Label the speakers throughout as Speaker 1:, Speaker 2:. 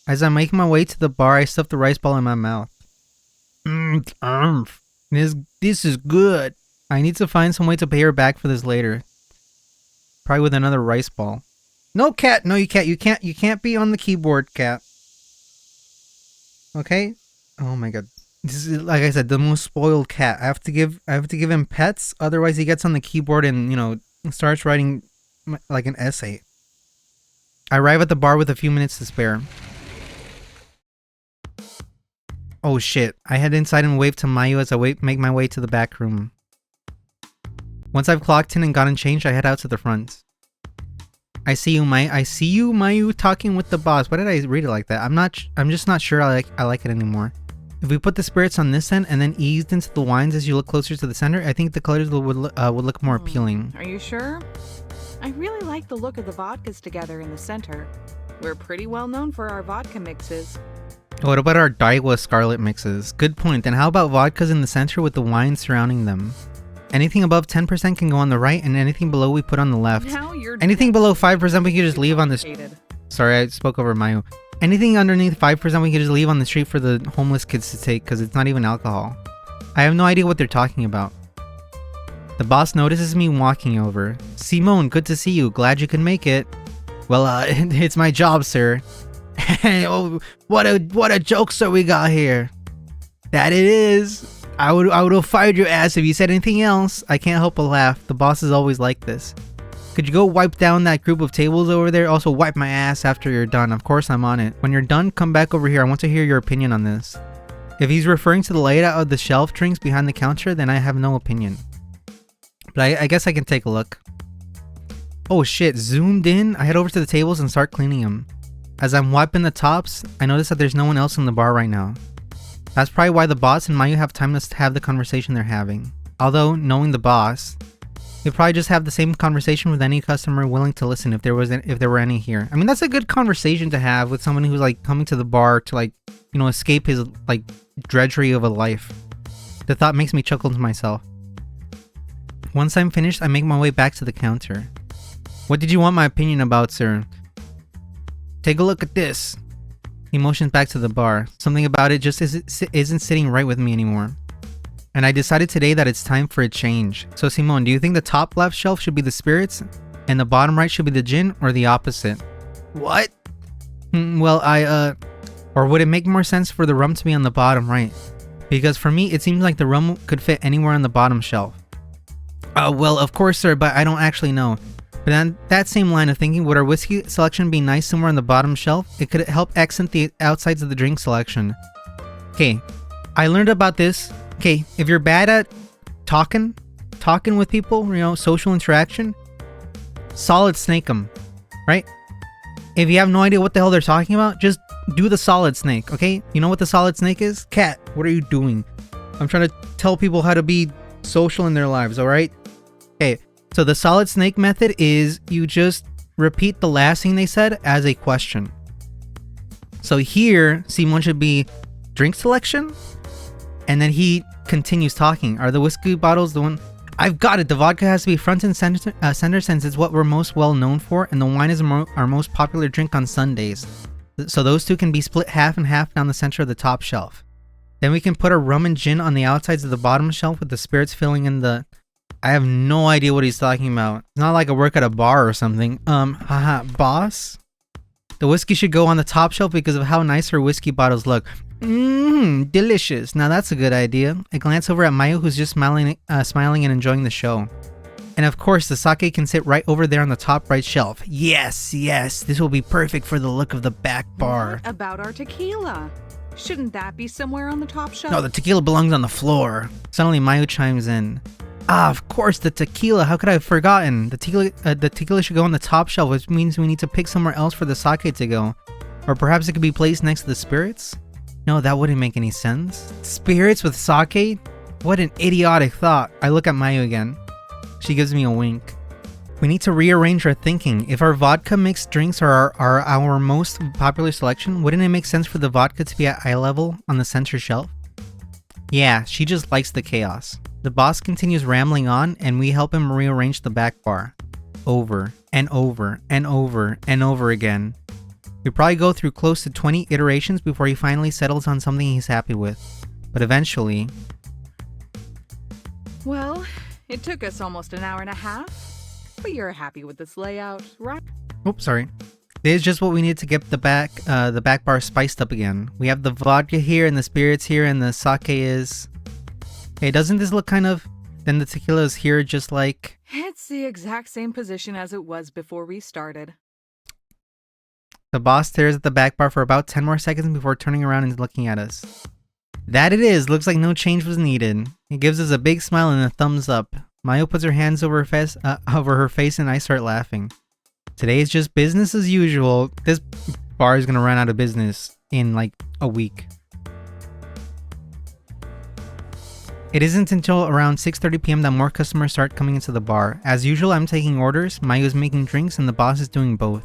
Speaker 1: As I make my way to the bar, I stuff the rice ball in my mouth. This is good. I need to find some way to pay her back for this later. Probably with another rice ball. No, cat. No, you can't. You can't be on the keyboard, cat. Okay? Oh my god. This is, like I said, the most spoiled cat. I have to give him pets, otherwise he gets on the keyboard and, you know, starts writing like an essay. I arrive at the bar with a few minutes to spare. Oh shit. I head inside and wave to Mayu as I make my way to the back room. Once I've clocked in and gotten changed, I head out to the front. I see you, Mayu, talking with the boss. Why did I read it like that? I'm just not sure I like it anymore. If we put the spirits on this end and then eased into the wines as you look closer to the center, I think the colors would look more appealing.
Speaker 2: Are you sure? I really like the look of the vodkas together in the center. We're pretty well known for our vodka mixes.
Speaker 1: What about our Daiwa Scarlet mixes? Good point. Then how about vodkas in the center with the wine surrounding them? Anything above 10% can go on the right, and anything below we put on the left. Anything below 5% we can just leave on the street. Sorry, I spoke over Mayu. Anything underneath 5% we can just leave on the street for the homeless kids to take, because it's not even alcohol. I have no idea what they're talking about. The boss notices me walking over. Simone, good to see you. Glad you could make it. Well, it's my job, sir. Oh, what a jokester we got here. That it is. I would have fired your ass if you said anything else. I can't help but laugh. The boss is always like this. Could you go wipe down that group of tables over there? Also wipe my ass after you're done. Of course I'm on it. When you're done, come back over here. I want to hear your opinion on this. If he's referring to the layout of the shelf drinks behind the counter, then I have no opinion. But I guess I can take a look. Oh shit, zoomed in. I head over to the tables and start cleaning them. As I'm wiping the tops, I notice that there's no one else in the bar right now. That's probably why the boss and Mayu have time to have the conversation they're having. Although, knowing the boss, he'd probably just have the same conversation with any customer willing to listen if there were any here. I mean, that's a good conversation to have with someone who's like coming to the bar to like, you know, escape his like drudgery of a life. The thought makes me chuckle to myself. Once I'm finished, I make my way back to the counter. What did you want my opinion about, sir? Take a look at this. He motions back to the bar. Something about it just isn't sitting right with me anymore. And I decided today that it's time for a change. So Simone, do you think the top left shelf should be the spirits and the bottom right should be the gin, or the opposite? What? Well, or would it make more sense for the rum to be on the bottom right? Because for me, it seems like the rum could fit anywhere on the bottom shelf. Well, of course, sir, but I don't actually know. But on that same line of thinking, would our whiskey selection be nice somewhere on the bottom shelf? It could help accent the outsides of the drink selection. Okay, I learned about this. Okay, if you're bad at talking with people, you know, social interaction, solid snake them, right? If you have no idea what the hell they're talking about, just do the solid snake, okay? You know what the solid snake is? Cat, what are you doing? I'm trying to tell people how to be social in their lives, alright? Okay. So the solid snake method is you just repeat the last thing they said as a question. So here, Simon should be drink selection, and then he continues talking. Are the whiskey bottles the one? I've got it. The vodka has to be front and center since it's what we're most well known for, and the wine is our most popular drink on Sundays. So those two can be split half and half down the center of the top shelf. Then we can put our rum and gin on the outsides of the bottom shelf with the spirits filling in the... I have no idea what he's talking about. It's not like I work at a bar or something. Boss? The whiskey should go on the top shelf because of how nice her whiskey bottles look. Delicious. Now that's a good idea. I glance over at Mayu, who's just smiling and enjoying the show. And of course, the sake can sit right over there on the top right shelf. Yes, this will be perfect for the look of the back bar.
Speaker 2: What about our tequila? Shouldn't that be somewhere on the top shelf?
Speaker 1: No, the tequila belongs on the floor. Suddenly, Mayu chimes in. Of course, the tequila. How could I have forgotten? The tequila should go on the top shelf, which means we need to pick somewhere else for the sake to go. Or perhaps it could be placed next to the spirits? No, that wouldn't make any sense. Spirits with sake? What an idiotic thought. I look at Mayu again. She gives me a wink. We need to rearrange our thinking. If our vodka mixed drinks are our most popular selection, wouldn't it make sense for the vodka to be at eye level on the center shelf? Yeah, she just likes the chaos. The boss continues rambling on, and we help him rearrange the back bar. Over and over and over and over again. We probably go through close to 20 iterations before he finally settles on something he's happy with. But eventually...
Speaker 2: Well, it took us almost an hour and a half, but you're happy with this layout, right?
Speaker 1: Oops, sorry. This is just what we need to get the back bar spiced up again. We have the vodka here and the spirits here and the sake is... Hey, doesn't this look kind of... Then the tequila is here just like...
Speaker 2: It's the exact same position as it was before we started.
Speaker 1: The boss stares at the back bar for about 10 more seconds before turning around and looking at us. That it is. Looks like no change was needed. He gives us a big smile and a thumbs up. Mayo puts her hands over her face and I start laughing. Today is just business as usual. This bar is gonna run out of business in like a week. It isn't until around 6:30 p.m. that more customers start coming into the bar. As usual, I'm taking orders, Mayo's making drinks, and the boss is doing both.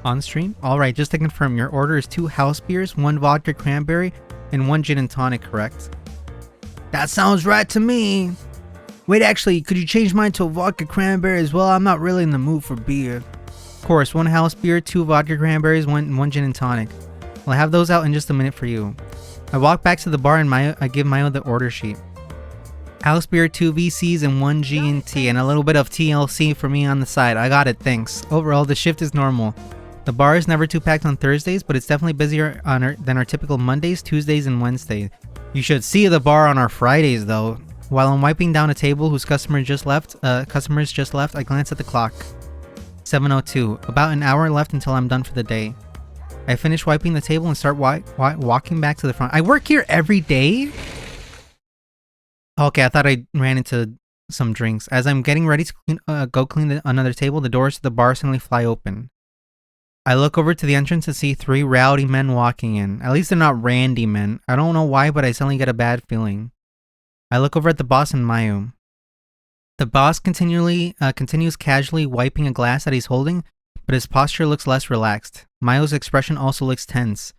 Speaker 1: On stream? Alright, just to confirm, your order is 2 house beers, 1 vodka cranberry, and 1 gin and tonic, correct? That sounds right to me. Wait, actually, could you change mine to a vodka cranberry as well? I'm not really in the mood for beer. Of course, 1 house beer, 2 vodka cranberries, 1 gin and tonic. I'll have those out in just a minute for you. I walk back to the bar and I give Mayo the order sheet. House beer, 2 VCs, and 1 G&T, and a little bit of TLC for me on the side. I got it, thanks. Overall, the shift is normal. The bar is never too packed on Thursdays, but it's definitely busier than our typical Mondays, Tuesdays, and Wednesdays. You should see the bar on our Fridays, though. While I'm wiping down a table whose customers just left, I glance at the clock. 7:02. About an hour left until I'm done for the day. I finish wiping the table and start walking back to the front. I work here every day? Okay, I thought I ran into some drinks. As I'm getting ready to go clean another table, the doors to the bar suddenly fly open. I look over to the entrance to see 3 rowdy men walking in. At least they're not randy men. I don't know why, but I suddenly get a bad feeling. I look over at the boss and Mayo. The boss continues casually wiping a glass that he's holding, but his posture looks less relaxed. Mayo's expression also looks tense.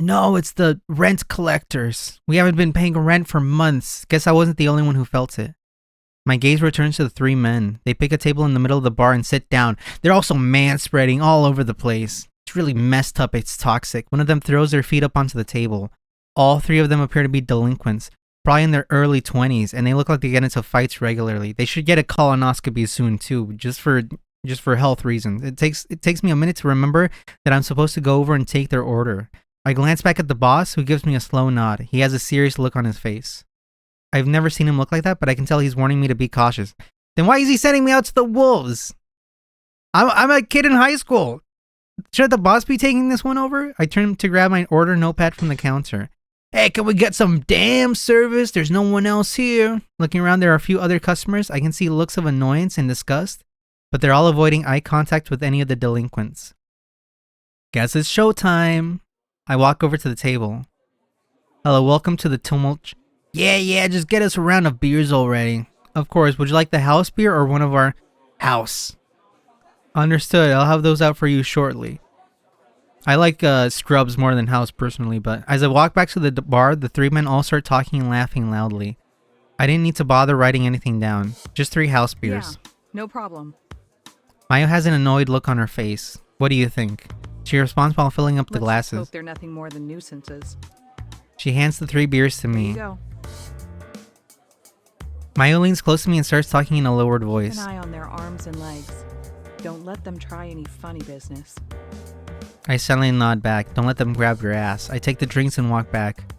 Speaker 1: No, it's the rent collectors. We haven't been paying rent for months. Guess I wasn't the only one who felt it. My gaze returns to the 3 men. They pick a table in the middle of the bar and sit down. They're also man-spreading all over the place. It's really messed up. It's toxic. One of them throws their feet up onto the table. All 3 of them appear to be delinquents, probably in their early 20s, and they look like they get into fights regularly. They should get a colonoscopy soon too, just for health reasons. It takes me a minute to remember that I'm supposed to go over and take their order. I glance back at the boss, who gives me a slow nod. He has a serious look on his face. I've never seen him look like that, but I can tell he's warning me to be cautious. Then why is he sending me out to the wolves? I'm a kid in high school. Should the boss be taking this one over? I turn to grab my order notepad from the counter. Hey, can we get some damn service? There's no one else here. Looking around, there are a few other customers. I can see looks of annoyance and disgust, but they're all avoiding eye contact with any of the delinquents. Guess it's showtime. I walk over to the table. Hello, welcome to the tumult. Yeah, just get us a round of beers already. Of course, would you like the house beer or one of our house? Understood, I'll have those out for you shortly. I like scrubs more than house personally, but as I walk back to the bar, the 3 men all start talking and laughing loudly. I didn't need to bother writing anything down. Just 3 house beers.
Speaker 2: Yeah, no problem.
Speaker 1: Mayo has an annoyed look on her face. What do you think? She responds while filling up the glasses.
Speaker 2: Let's hope they're nothing more than nuisances.
Speaker 1: She hands the 3 beers to me.
Speaker 2: There you go.
Speaker 1: Mayo leans close to me and starts talking in a lowered
Speaker 2: Keep
Speaker 1: voice.
Speaker 2: an eye on their arms and legs. Don't let them try any funny business.
Speaker 1: I silently nod back. Don't let them grab your ass. I take the drinks and walk back.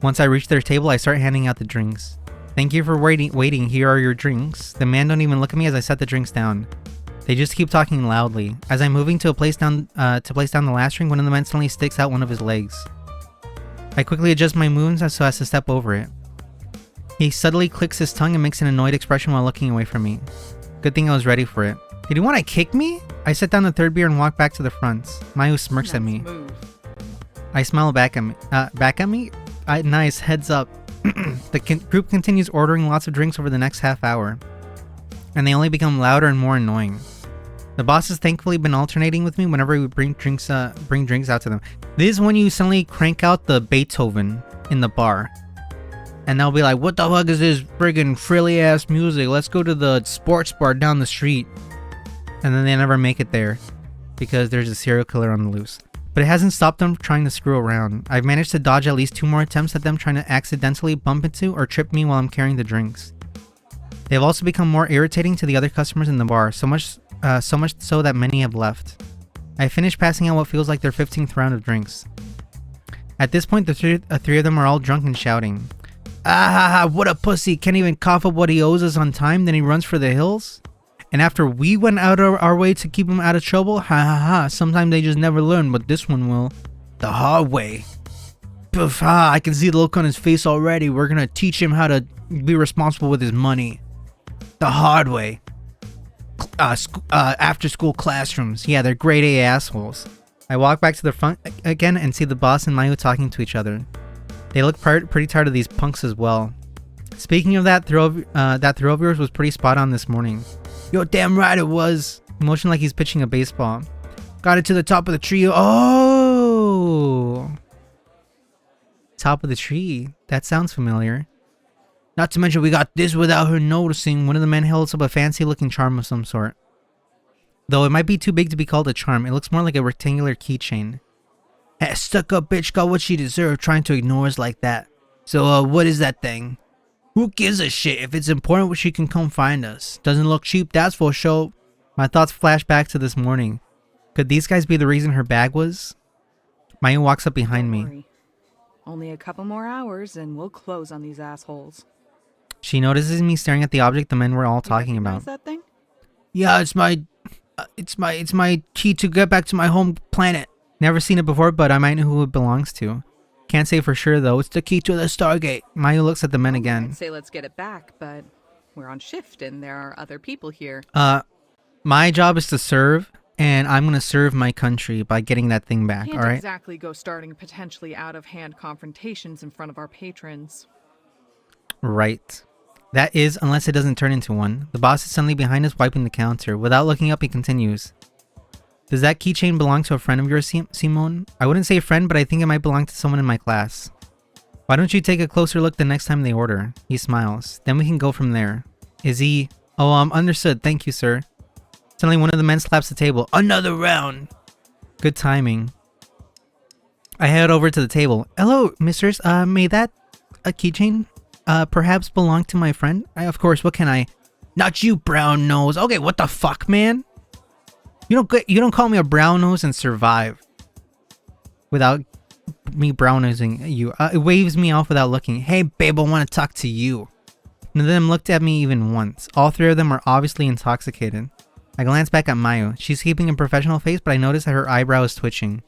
Speaker 1: Once I reach their table, I start handing out the drinks. Thank you for waiting. Here are your drinks. The man don't even look at me as I set the drinks down. They just keep talking loudly. As I'm moving to place down the last drink, one of the men suddenly sticks out one of his legs. I quickly adjust my movements so as to step over it. He subtly clicks his tongue and makes an annoyed expression while looking away from me. Good thing I was ready for it. Did he want to kick me? I set down the 3rd beer and walk back to the front. Mayo smirks at me.
Speaker 2: Move.
Speaker 1: I smile back at me. Nice, heads up. The group continues ordering lots of drinks over the next half hour, and they only become louder and more annoying. The boss has thankfully been alternating with me whenever we bring drinks out to them. This is when you suddenly crank out the Beethoven in the bar, and they'll be like, "What the fuck is this friggin' frilly ass music? Let's go to the sports bar down the street." And then they never make it there. because there's a serial killer on the loose. But it hasn't stopped them trying to screw around. I've managed to dodge at least 2 more attempts at them trying to accidentally bump into or trip me while I'm carrying the drinks. They have also become more irritating to the other customers in the bar, so much so that many have left. I finished passing out what feels like their 15th round of drinks. At this point, the three of them are all drunk and shouting, "Ah, what a pussy, can't even cough up what he owes us on time, then he runs for the hills? And after we went out of our way to keep him out of trouble, ha ha ha, sometimes they just never learn, but this one will. The hard way. Poof, ha, I can see the look on his face already. We're gonna teach him how to be responsible with his money. The hard way. After school classrooms. Yeah, they're grade A assholes." I walk back to the front again and see the boss and Mayu talking to each other. They look pretty tired of these punks as well. Speaking of that throw of yours was pretty spot on this morning. Yo, damn right it was. Motion like he's pitching a baseball. Got it to the top of the tree. Oh! Top of the tree. That sounds familiar. Not to mention we got this without her noticing. One of the men holds up a fancy looking charm of some sort. Though it might be too big to be called a charm, it looks more like a rectangular keychain. That stuck-up bitch got what she deserved trying to ignore us like that. So, what is that thing? Who gives a shit? If it's important, she can come find us. Doesn't look cheap, that's for sure. My thoughts flash back to this morning. Could these guys be the reason her bag was? Mayu walks up behind me.
Speaker 2: Only a couple more hours and we'll close on these assholes.
Speaker 1: She notices me staring at the object the men were all talking about.
Speaker 2: That thing?
Speaker 1: Yeah, it's my key to get back to my home planet. Never seen it before, but I might know who it belongs to. Can't say for sure though. It's the key to the Stargate. Mayu looks at the men again.
Speaker 2: I'd say let's get it back, but we're on shift and there are other people here.
Speaker 1: My job is to serve, and I'm gonna serve my country by getting that thing back.
Speaker 2: Can't
Speaker 1: all right.
Speaker 2: Exactly go starting potentially out-of-hand confrontations in front of our patrons.
Speaker 1: Right. That is, unless it doesn't turn into one. The boss is suddenly behind us wiping the counter. Without looking up, he continues. Does that keychain belong to a friend of yours, Simone? I wouldn't say friend, but I think it might belong to someone in my class. Why don't you take a closer look the next time they order? He smiles. Then we can go from there. Is he... Oh, understood. Thank you, sir. Suddenly one of the men slaps the table. Another round! Good timing. I head over to the table. Hello, misters. May that... a keychain... perhaps belong to my friend? Of course, what can I... Not you, brown nose. Okay, what the fuck, man? You don't call me a brown nose and survive. Without me brown nosing you. It waves me off without looking. Hey, babe, I want to talk to you. None of them looked at me even once. All three of them are obviously intoxicated. I glance back at Mayu. She's keeping a professional face, but I notice that her eyebrow is twitching.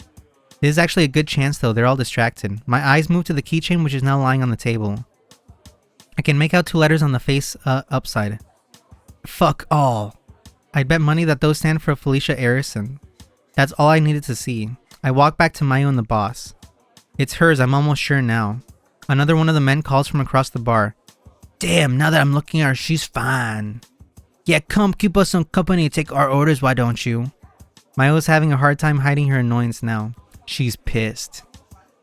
Speaker 1: This is actually a good chance, though. They're all distracted. My eyes move to the keychain, which is now lying on the table. I can make out 2 letters on the face upside. Fuck all. I'd bet money that those stand for Felicia Arison. That's all I needed to see. I walk back to Mayu and the boss. It's hers, I'm almost sure now. Another one of the men calls from across the bar. Damn, now that I'm looking at her, she's fine. Yeah, come keep us some company, take our orders, why don't you? Mayu is having a hard time hiding her annoyance now. She's pissed.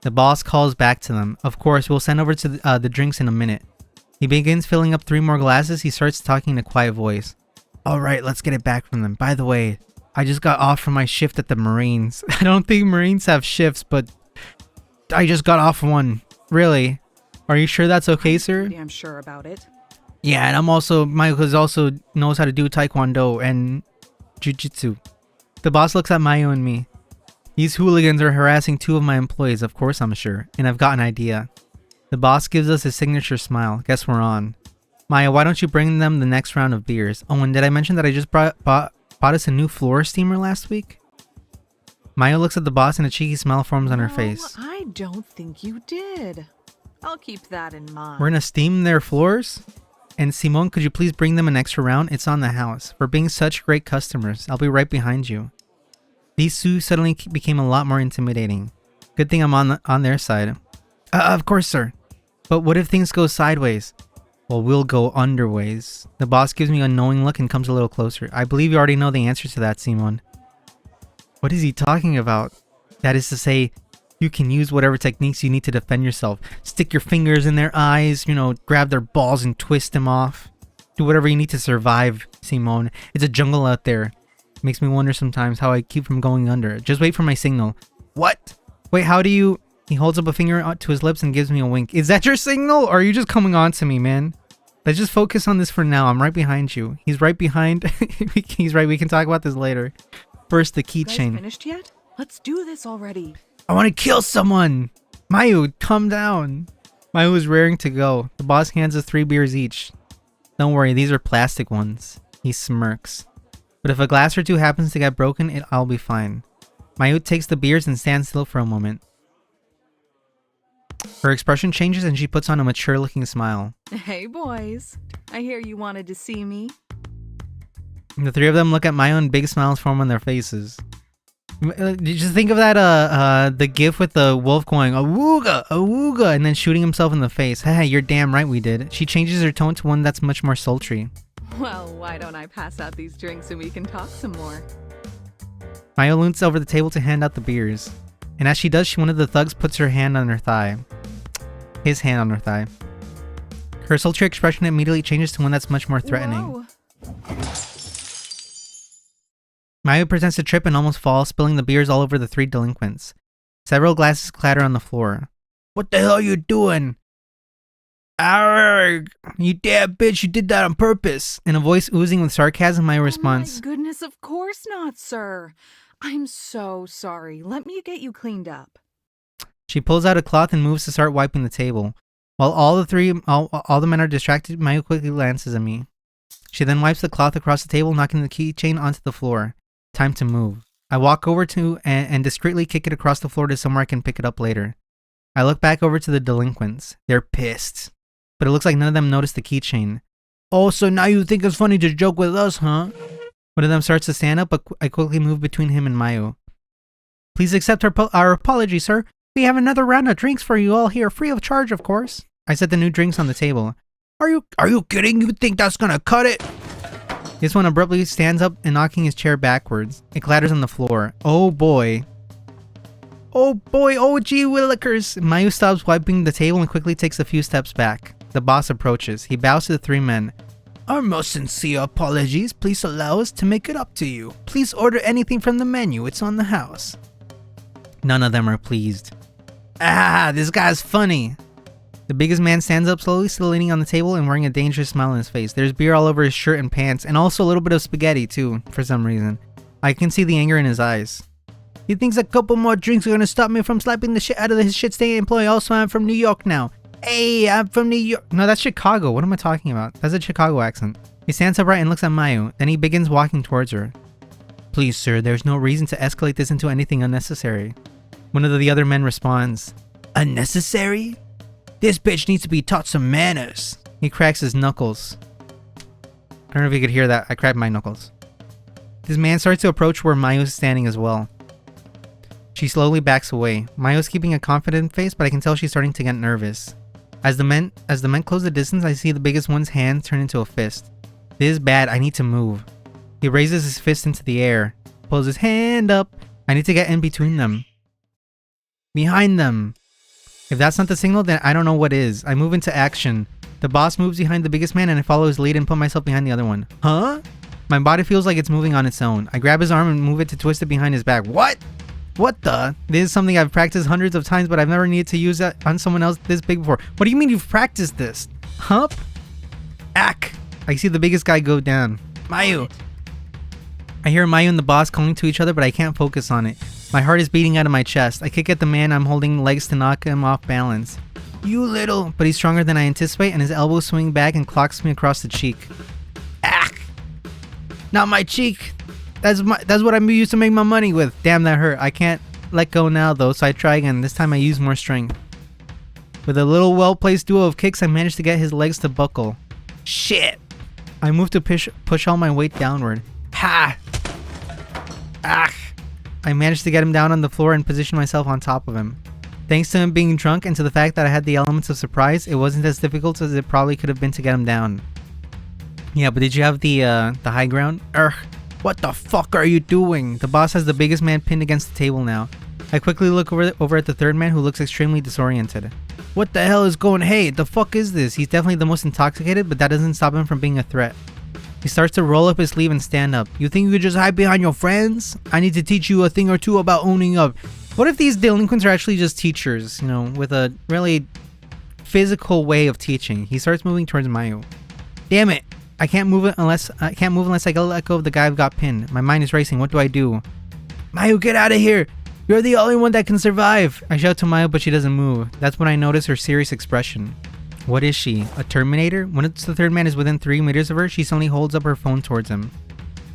Speaker 1: The boss calls back to them. Of course, we'll send over to the drinks in a minute. He begins filling up 3 more glasses. He starts talking in a quiet voice. Alright, let's get it back from them. By the way, I just got off from my shift at the Marines. I don't think Marines have shifts, but I just got off one. Really? Are you sure that's okay, sir?
Speaker 2: Yeah, I'm sure about it.
Speaker 1: Yeah, and I'm also... Mayu also knows how to do Taekwondo and Jiu-Jitsu. The boss looks at Mayu and me. These hooligans are harassing 2 of my employees, of course I'm sure. And I've got an idea. The boss gives us his signature smile. Guess we're on. Maya, why don't you bring them the next round of beers? Oh, and did I mention that I just bought us a new floor steamer last week? Maya looks at the boss and a cheeky smile forms on her face.
Speaker 2: I don't think you did. I'll keep that in mind.
Speaker 1: We're gonna steam their floors? And Simone, could you please bring them an extra round? It's on the house. For being such great customers, I'll be right behind you. These two suddenly became a lot more intimidating. Good thing I'm on their side. Of course, sir. But what if things go sideways? Well, we'll go underways. The boss gives me a knowing look and comes a little closer. I believe you already know the answer to that, Simone. What is he talking about? That is to say, you can use whatever techniques you need to defend yourself. Stick your fingers in their eyes, grab their balls and twist them off. Do whatever you need to survive, Simone. It's a jungle out there. Makes me wonder sometimes how I keep from going under. Just wait for my signal. What? Wait, how do you... He holds up a finger to his lips and gives me a wink. Is that your signal? Or are you just coming on to me, man? Let's just focus on this for now. I'm right behind you. He's right behind. He's right. We can talk about this later. First, the keychain.
Speaker 2: Finished yet? Let's do this already.
Speaker 1: I want to kill someone. Mayu, calm down. Mayu is raring to go. The boss hands us 3 beers each. Don't worry, these are plastic ones. He smirks. But if a glass or two happens to get broken, I'll be fine. Mayu takes the beers and stands still for a moment. Her expression changes and she puts on a mature-looking smile.
Speaker 2: Hey, boys. I hear you wanted to see me.
Speaker 1: The 3 of them look at Mayu and big smiles form on their faces. Did you just think of that, the gif with the wolf going, awooga, awooga, and then shooting himself in the face? Hey, you're damn right we did. She changes her tone to one that's much more sultry.
Speaker 2: Well, why don't I pass out these drinks and we can talk some more?
Speaker 1: Mayu leans over the table to hand out the beers. And as she does, one of the thugs puts her hand on her thigh. His hand on her thigh. Her sultry expression immediately changes to one that's much more threatening.
Speaker 2: Whoa.
Speaker 1: Mayu presents a trip and almost falls, spilling the beers all over the 3 delinquents. Several glasses clatter on the floor. What the hell are you doing? Arrgh! You damn bitch, you did that on purpose! In a voice oozing with sarcasm, Mayu responds,
Speaker 2: Oh my goodness, of course not, sir. I'm so sorry. Let me get you cleaned up.
Speaker 1: She pulls out a cloth and moves to start wiping the table. While all the men are distracted, Mayu quickly glances at me. She then wipes the cloth across the table, knocking the keychain onto the floor. Time to move. I walk over to and discreetly kick it across the floor to somewhere I can pick it up later. I look back over to the delinquents. They're pissed. But it looks like none of them noticed the keychain. Oh, so now you think it's funny to joke with us, huh? One of them starts to stand up, but I quickly move between him and Mayu. Please accept our apology, sir. We have another round of drinks for you all here, free of charge, of course. I set the new drinks on the table. Are you kidding? You think that's gonna cut it? This one abruptly stands up and knocking his chair backwards. It clatters on the floor. Oh boy. Oh boy, oh gee willikers. Mayu stops wiping the table and quickly takes a few steps back. The boss approaches. He bows to the 3 men. Our most sincere apologies. Please allow us to make it up to you. Please order anything from the menu. It's on the house. None of them are pleased. Ah, this guy's funny. The biggest man stands up slowly, still leaning on the table and wearing a dangerous smile on his face. There's beer all over his shirt and pants, and also a little bit of spaghetti too, for some reason. I can see the anger in his eyes. He thinks a couple more drinks are gonna stop me from slapping the shit out of his shit-stained employee. Also, I'm from New York now. Hey, I'm from New York. No, that's Chicago. What am I talking about? That's a Chicago accent. He stands upright and looks at Mayu. Then he begins walking towards her. Please, sir, there's no reason to escalate this into anything unnecessary. One of the other men responds, Unnecessary? This bitch needs to be taught some manners. He cracks his knuckles. I don't know if you could hear that. I cracked my knuckles. This man starts to approach where Mayu is standing as well. She slowly backs away. Mayu's keeping a confident face, but I can tell she's starting to get nervous. As the men close the distance, I see the biggest one's hand turn into a fist. This is bad. I need to move. He raises his fist into the air, pulls his hand up. I need to get in between them. Behind them. If that's not the signal, then I don't know what is. I move into action. The boss moves behind the biggest man and I follow his lead and put myself behind the other one. Huh? My body feels like it's moving on its own. I grab his arm and move it to twist it behind his back. What? What the? This is something I've practiced hundreds of times, but I've never needed to use that on someone else this big before. What do you mean you've practiced this? Hup? Ack! I see the biggest guy go down. Mayu! I hear Mayu and the boss calling to each other, but I can't focus on it. My heart is beating out of my chest. I kick at the man I'm holding legs to knock him off balance. You little... But he's stronger than I anticipate, and his elbows swing back and clocks me across the cheek. Ack! Not my cheek! That's what I used to make my money with. Damn, that hurt. I can't let go now though, so I try again. This time I use more strength. With a little well-placed duo of kicks, I managed to get his legs to buckle. Shit! I move to push all my weight downward. Ha! Ah! I managed to get him down on the floor and position myself on top of him. Thanks to him being drunk and to the fact that I had the elements of surprise, it wasn't as difficult as it probably could have been to get him down. Yeah, but did you have the high ground? Urgh! What the fuck are you doing? The boss has the biggest man pinned against the table now. I quickly look over at the third man who looks extremely disoriented. What the hell is going? Hey, the fuck is this? He's definitely the most intoxicated, but that doesn't stop him from being a threat. He starts to roll up his sleeve and stand up. You think you could just hide behind your friends? I need to teach you a thing or two about owning up. What if these delinquents are actually just teachers, you know, with a really physical way of teaching? He starts moving towards Mayu. Damn it! I can't move unless I let go of the guy who got pinned. My mind is racing. What do I do? Mayu, get out of here! You're the only one that can survive! I shout to Mayu, but she doesn't move. That's when I notice her serious expression. What is she? A Terminator? Once the third man is within 3 meters of her, she suddenly holds up her phone towards him.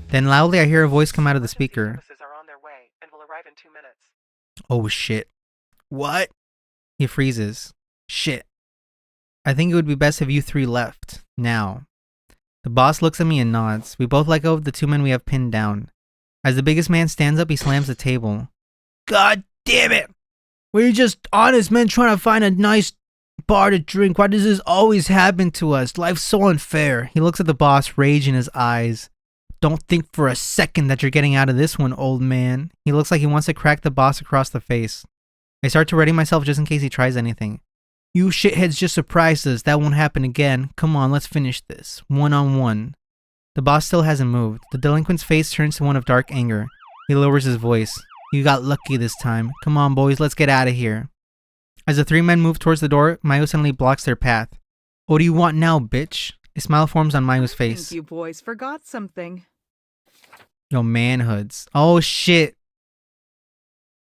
Speaker 1: Then loudly I hear a voice come out of the speaker.
Speaker 3: Are on their way and will arrive in 2 minutes.
Speaker 1: Oh shit. What? He freezes. Shit. I think it would be best if you three left. Now. The boss looks at me and nods. We both let go of the 2 men we have pinned down. As the biggest man stands up, he slams the table. God damn it! We're just honest men trying to find a nice bar to drink. Why does this always happen to us? Life's so unfair. He looks at the boss, rage in his eyes. Don't think for a second that you're getting out of this one, old man. He looks like he wants to crack the boss across the face. I start to ready myself just in case he tries anything. You shitheads just surprised us. That won't happen again. Come on, let's finish this. 1-on-1. The boss still hasn't moved. The delinquent's face turns to one of dark anger. He lowers his voice. You got lucky this time. Come on, boys, let's get out of here. As the 3 men move towards the door, Mayu suddenly blocks their path. What do you want now, bitch? A smile forms on Mayu's face.
Speaker 2: I think you boys forgot something.
Speaker 1: Yo, manhoods. Oh, shit.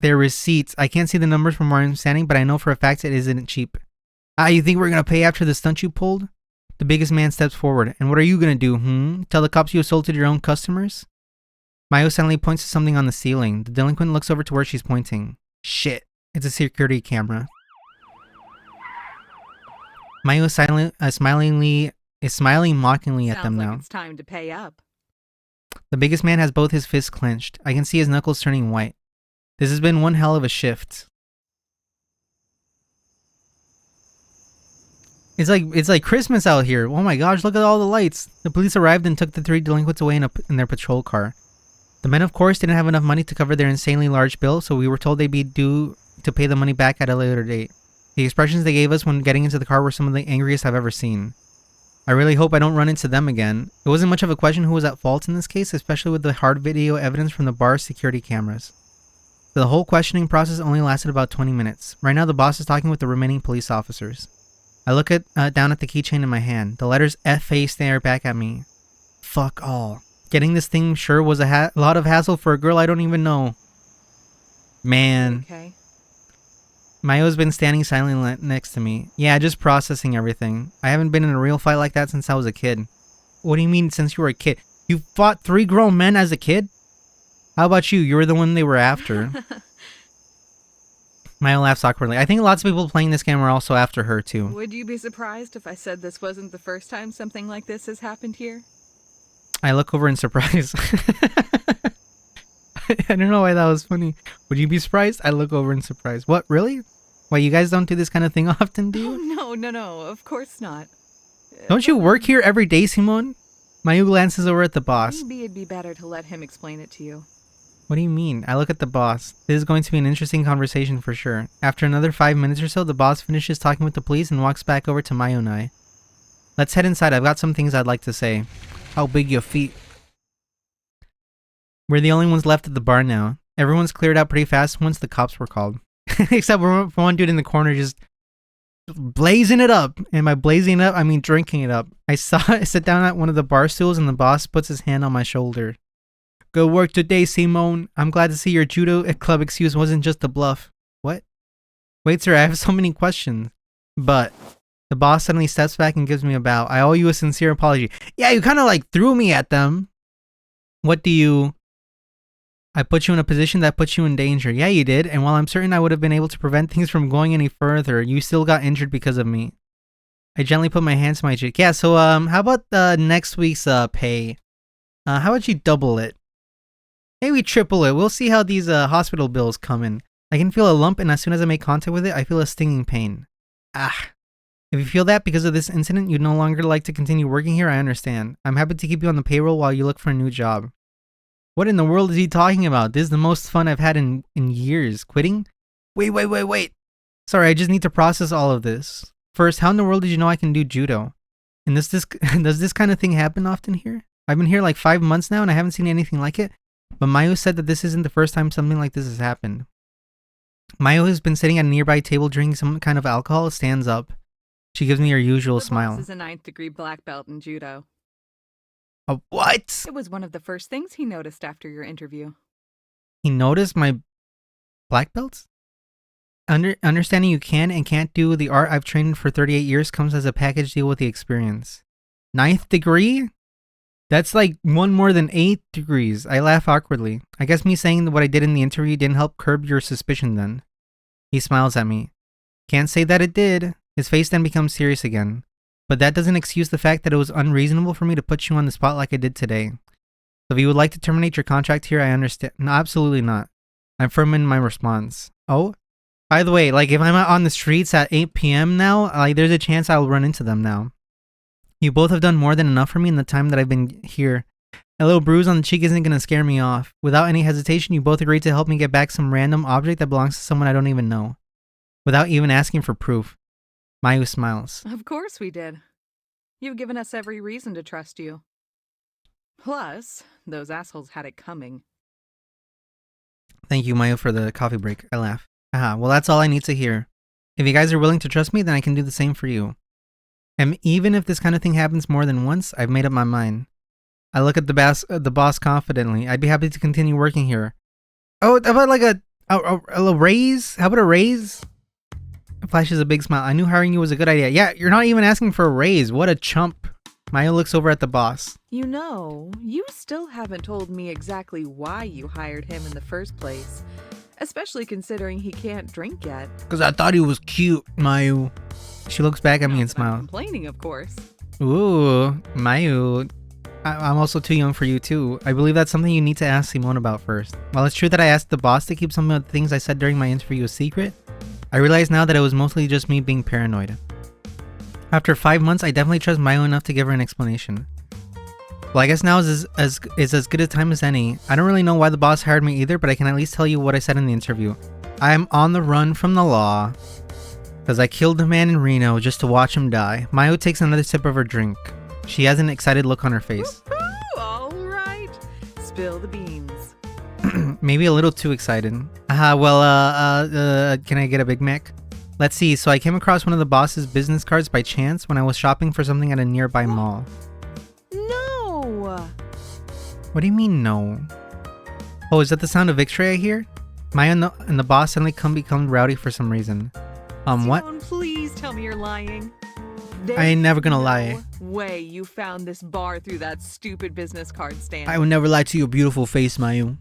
Speaker 1: Their receipts. I can't see the numbers from where I'm standing, but I know for a fact it isn't cheap. You think we're gonna pay after the stunt you pulled? The biggest man steps forward. And what are you gonna do, Tell the cops you assaulted your own customers? Mayu suddenly points to something on the ceiling. The delinquent looks over to where she's pointing. Shit. It's a security camera. Mayu is smiling mockingly at them now.
Speaker 2: It's time to pay up.
Speaker 1: The biggest man has both his fists clenched. I can see his knuckles turning white. This has been one hell of a shift. It's like Christmas out here. Oh my gosh, look at all the lights. The police arrived and took the 3 delinquents away in their patrol car. The men, of course, didn't have enough money to cover their insanely large bill, so we were told they'd be due to pay the money back at a later date. The expressions they gave us when getting into the car were some of the angriest I've ever seen. I really hope I don't run into them again. It wasn't much of a question who was at fault in this case, especially with the hard video evidence from the bar's security cameras. The whole questioning process only lasted about 20 minutes. Right now the boss is talking with the remaining police officers. I look down at the keychain in my hand. The letters FA stare back at me. Fuck all. Getting this thing sure was a lot of hassle for a girl I don't even know. Man.
Speaker 2: Okay.
Speaker 1: Mayo's been standing silently next to me. Yeah, just processing everything. I haven't been in a real fight like that since I was a kid. What do you mean since you were a kid? You fought 3 grown men as a kid? How about you? You were the one they were after. Mayo laughs awkwardly. I think lots of people playing this game are also after her too.
Speaker 2: Would you be surprised if I said this wasn't the first time something like this has happened here?
Speaker 1: I look over in surprise. I don't know why that was funny. Would you be surprised? I look over in surprise. What, really? Why, you guys don't do this kind of thing often, do you?
Speaker 2: Oh, no, of course not.
Speaker 1: Don't you work here every day, Simone? Mayu glances over at the boss.
Speaker 2: Maybe it'd be better to let him explain it to you.
Speaker 1: What do you mean? I look at the boss. This is going to be an interesting conversation for sure. After another 5 minutes or so, the boss finishes talking with the police and walks back over to Mayu and I. Let's head inside. I've got some things I'd like to say. How big your feet? We're the only ones left at the bar now. Everyone's cleared out pretty fast once the cops were called. Except for one dude in the corner just blazing it up. And by blazing it up, I mean drinking it up. I sit down at one of the bar stools and the boss puts his hand on my shoulder. Good work today, Simone. I'm glad to see your judo club excuse wasn't just a bluff. What? Wait, sir, I have so many questions. But the boss suddenly steps back and gives me a bow. I owe you a sincere apology. Yeah, you kind of like threw me at them. What do you... I put you in a position that puts you in danger. Yeah, you did. And while I'm certain I would have been able to prevent things from going any further, you still got injured because of me. I gently put my hands to my cheek. Yeah, so how about next week's pay? How about you double it? Maybe triple it. We'll see how these hospital bills come in. I can feel a lump, and as soon as I make contact with it, I feel a stinging pain. Ah. If you feel that because of this incident, you'd no longer like to continue working here, I understand. I'm happy to keep you on the payroll while you look for a new job. What in the world is he talking about? This is the most fun I've had in years. Quitting? Wait. Sorry, I just need to process all of this. First, how in the world did you know I can do judo? And does this kind of thing happen often here? I've been here like 5 months now and I haven't seen anything like it. But Mayu said that this isn't the first time something like this has happened. Mayu has been sitting at a nearby table drinking some kind of alcohol, stands up. She gives me her usual smile.
Speaker 2: This is a 9th degree black belt in judo.
Speaker 1: A what?
Speaker 2: It was one of the first things he noticed after your interview.
Speaker 1: He noticed my black belts? Understanding you can and can't do the art I've trained for 38 years comes as a package deal with the experience. 9th degree? That's like one more than 8 degrees. I laugh awkwardly. I guess me saying what I did in the interview didn't help curb your suspicion then. He smiles at me. Can't say that it did. His face then becomes serious again. But that doesn't excuse the fact that it was unreasonable for me to put you on the spot like I did today. So if you would like to terminate your contract here, I understand. No, absolutely not. I'm firm in my response. Oh? By the way, like if I'm out on the streets at 8 p.m. now, like there's a chance I'll run into them now. You both have done more than enough for me in the time that I've been here. A little bruise on the cheek isn't going to scare me off. Without any hesitation, you both agreed to help me get back some random object that belongs to someone I don't even know. Without even asking for proof. Mayu smiles.
Speaker 2: Of course we did. You've given us every reason to trust you. Plus, those assholes had it coming.
Speaker 1: Thank you, Mayu, for the coffee break. I laugh. Aha, well that's all I need to hear. If you guys are willing to trust me, then I can do the same for you. And even if this kind of thing happens more than once, I've made up my mind. I look at the boss confidently. I'd be happy to continue working here. Oh, how about like a raise? How about a raise? Flashes a big smile. I knew hiring you was a good idea. Yeah, you're not even asking for a raise. What a chump. Mayu looks over at the boss.
Speaker 2: You know, you still haven't told me exactly why you hired him in the first place. Especially considering he can't drink yet.
Speaker 1: Because I thought he was cute, Mayu. She looks back at me and smiles.
Speaker 2: Complaining, of course.
Speaker 1: Ooh, Mayu. I'm also too young for you too. I believe that's something you need to ask Simone about first. While it's true that I asked the boss to keep some of the things I said during my interview a secret, I realize now that it was mostly just me being paranoid. After 5 months, I definitely trust Mayu enough to give her an explanation. Well, I guess now is as good a time as any. I don't really know why the boss hired me either, but I can at least tell you what I said in the interview. I am on the run from the law. Because I killed a man in Reno just to watch him die. Mayu takes another sip of her drink. She has an excited look on her face.
Speaker 2: Alright. Spill the beans.
Speaker 1: Maybe a little too excited. Can I get a Big Mac? Let's see, so I came across one of the boss's business cards by chance when I was shopping for something at a nearby mall.
Speaker 2: No!
Speaker 1: What do you mean, no? Oh, is that the sound of victory I hear? Mayu and the boss suddenly become rowdy for some reason. What?
Speaker 2: Simone, please tell me you're lying.
Speaker 1: I ain't never gonna lie.
Speaker 2: Way you found this bar through that stupid business card stand.
Speaker 1: I would never lie to your beautiful face, Mayu.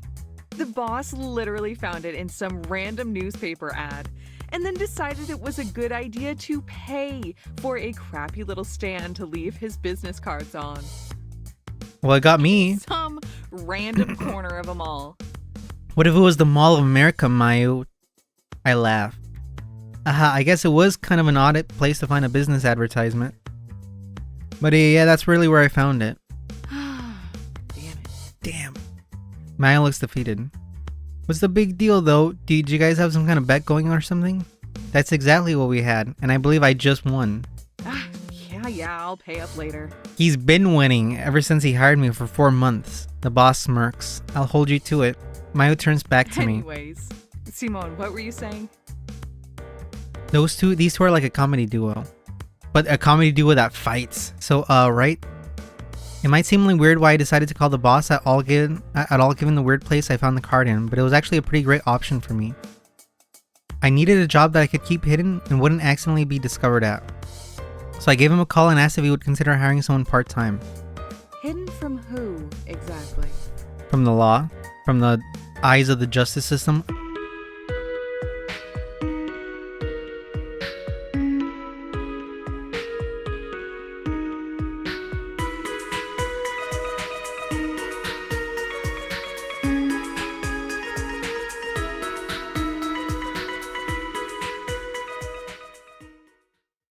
Speaker 2: The boss literally found it in some random newspaper ad and then decided it was a good idea to pay for a crappy little stand to leave his business cards on.
Speaker 1: Well, it got me.
Speaker 2: Some random corner of a mall.
Speaker 1: What if it was the Mall of America, Mayu? I laugh. I guess it was kind of an odd place to find a business advertisement. But yeah, that's really where I found it.
Speaker 2: Damn it.
Speaker 1: Damn. Mayu looks defeated. What's the big deal though? Did you guys have some kind of bet going on or something? That's exactly what we had, and I believe I just won.
Speaker 2: Yeah, I'll pay up later.
Speaker 1: He's been winning ever since he hired me for 4 months. The boss smirks. I'll hold you to it. Mayu turns back to me.
Speaker 2: Anyways, Simone, what were you saying?
Speaker 1: These two are like a comedy duo. But a comedy duo that fights. So, right? It might seem like weird why I decided to call the boss at all given the weird place I found the card in, but it was actually a pretty great option for me. I needed a job that I could keep hidden and wouldn't accidentally be discovered at. So I gave him a call and asked if he would consider hiring someone part-time.
Speaker 2: Hidden from who, exactly?
Speaker 1: From the law. From the eyes of the justice system.